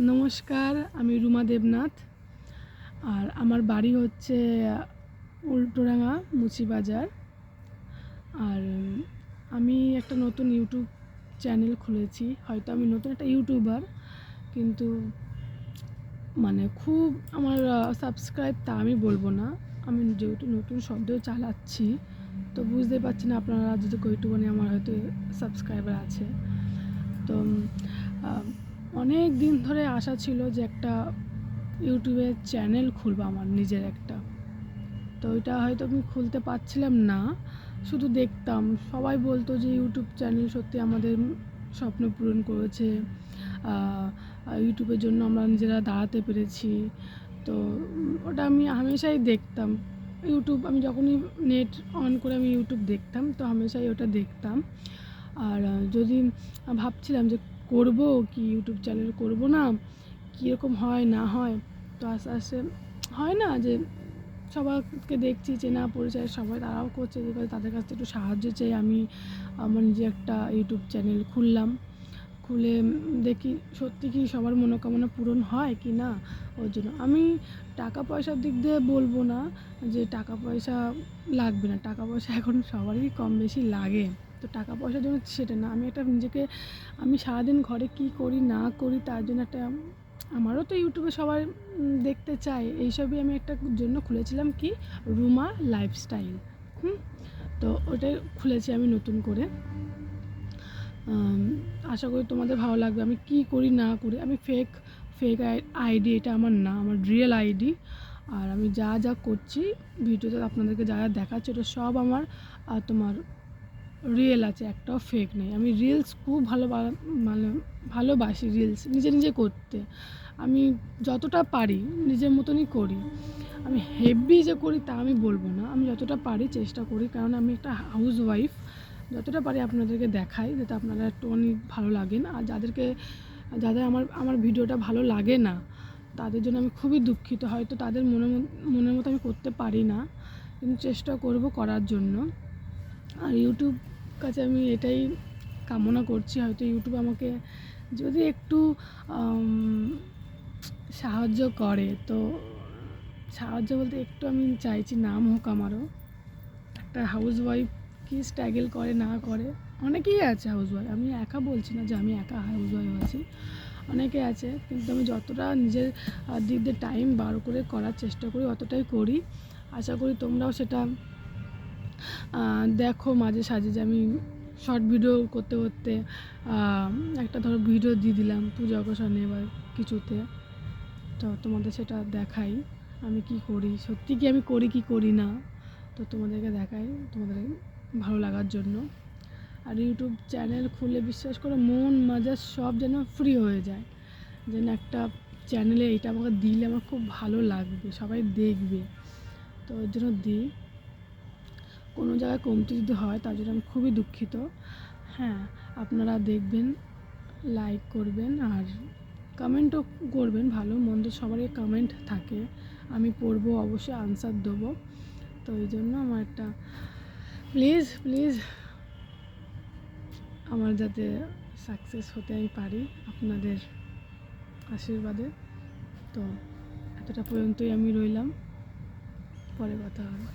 নমস্কার, আমি রুমা দেবনাথ। আর আমার বাড়ি হচ্ছে উল্টোডাঙা মুচিবাজার। আর আমি একটা নতুন ইউটিউব চ্যানেল খুলেছি। হয়তো আমি নতুন একটা ইউটিউবার, কিন্তু মানে খুব আমার সাবস্ক্রাইব তা আমি বলবো না। আমি যেহেতু নতুন শব্দ চালাচ্ছি, তো বুঝতে পারছি না আপনারা যদি কইটুকুনি আমার হয়তো সাবস্ক্রাইবার আছে। তো অনেক দিন ধরে আশা ছিল যে একটা ইউটিউবে চ্যানেল খুলবো, আমার নিজের একটা। তো ওইটা হয়তো আমি খুলতে পারছিলাম না, শুধু দেখতাম। সবাই বলতো যে ইউটিউব চ্যানেল সত্যি আমাদের স্বপ্ন পূরণ করেছে, ইউটিউবের জন্য আমরা নিজেরা দাঁড়াতে পেরেছি। তো ওটা আমি হামেশাই দেখতাম। ইউটিউব আমি যখনই নেট অন করে আমি ইউটিউব দেখতাম, তো হামেশাই ওটা দেখতাম। আর যদি ভাবছিলাম যে করব কি ইউটিউব চ্যানেল করব না, কীরকম হয় না হয়। তো আস্তে আস্তে হয় না যে সবাইকে দেখছি চেনা পরিচয় সবাই, তারাও করছে, এবার তাদের কাছ থেকে একটু সাহায্য চাই। আমি আমার নিজে একটা ইউটিউব চ্যানেল খুললাম। খুলে দেখি সত্যি কি সবার মনোকামনা পূরণ হয় কি না। ওর জন্য আমি টাকা পয়সার দিক দিয়ে বলবো না যে টাকা পয়সা লাগবে না, টাকা পয়সা এখন সবারই কম বেশি লাগে। তো টাকা পয়সার জন্য সেটা না, আমি একটা নিজেকে, আমি সারাদিন ঘরে কি করি না করি তার জন্য একটা, আমারও তো ইউটিউবে সবাই দেখতে চায়, এইসবই আমি একটা জন্য খুলেছিলাম কি, রুমা লাইফস্টাইল। তো ওটাই খুলেছি আমি নতুন করে। আশা করি তোমাদের ভালো লাগবে। আমি কি করি না করি, আমি ফেক আইডি, এটা আমার না, আমার রিয়েল আইডি। আর আমি যা যা করছি ভিডিওতে আপনাদেরকে যা যা দেখাচ্ছি, ওটা সব আমার তোমার রিয়েল আছে, একটাও ফেক নেই। আমি রিলস খুব মানে ভালোবাসি রিলস নিজে নিজে করতে। আমি যতটা পারি নিজের মতনই করি। আমি হেভি যে করি তা আমি বলবো না, আমি যতটা পারি চেষ্টা করি, কারণ আমি একটা হাউস ওয়াইফ। যতটা পারি আপনাদেরকে দেখাই, যাতে আপনারা একটু অনেক ভালো লাগেন। আর যাদের আমার ভিডিওটা ভালো লাগে না, তাদের জন্য আমি খুবই দুঃখিত। হয়তো তাদের মনের মতো আমি করতে পারি না, কিন্তু চেষ্টা করব করার জন্য। আর ইউটিউব কাছে আমি এটাই কামনা করছি, হয়তো ইউটিউব আমাকে যদি একটু সাহায্য করে। তো সাহায্য বলতে একটু আমি চাইছি নাম হোক আমারও। একটা হাউস ওয়াইফ কি স্ট্রাগল করে না করে, অনেকেই আছে হাউস ওয়াইফ, আমি একা বলছি না যে আমি একা হাউস ওয়াইফ আছি, অনেকে আছে। কিন্তু আমি যতটা নিজের দিক দিয়ে টাইম বার করে করার চেষ্টা করি, অতটাই করি। আশা করি তোমরাও সেটা দেখো মাঝে সাঝে, যে আমি শর্ট ভিডিও করতে করতে একটা ধরো ভিডিও দিয়ে দিলাম পূজা অকেশনে বা কিছুতে, তো তোমাদের সেটা দেখাই আমি কি করি, সত্যি কি আমি করি কি করি না। তো তোমাদেরকে দেখাই, তোমাদের ভালো লাগার জন্য। আর ইউটিউব চ্যানেল খুলে বিশ্বাস করে মন মেজাজ সব যেন ফ্রি হয়ে যায়, যেন একটা চ্যানেলে এটা আমাকে দিলে আমার খুব ভালো লাগবে, সবাই দেখবে। তো ওর জন্য দিই। কোনো জায়গায় কমতি যদি হয় তার জন্য আমি খুবই দুঃখিত। হ্যাঁ, আপনারা দেখবেন, লাইক করবেন আর কমেন্টও করবেন। ভালো মন্দ সবারই কমেন্ট থাকে, আমি পড়বো, অবশ্যই আনসার দেবো। তো এই জন্য আমার একটা প্লিজ প্লিজ আমার যাতে সাকসেস হতে আমি পারি আপনাদের আশীর্বাদে। তো এতটা পর্যন্তই আমি রইলাম, পরে কথা হবে।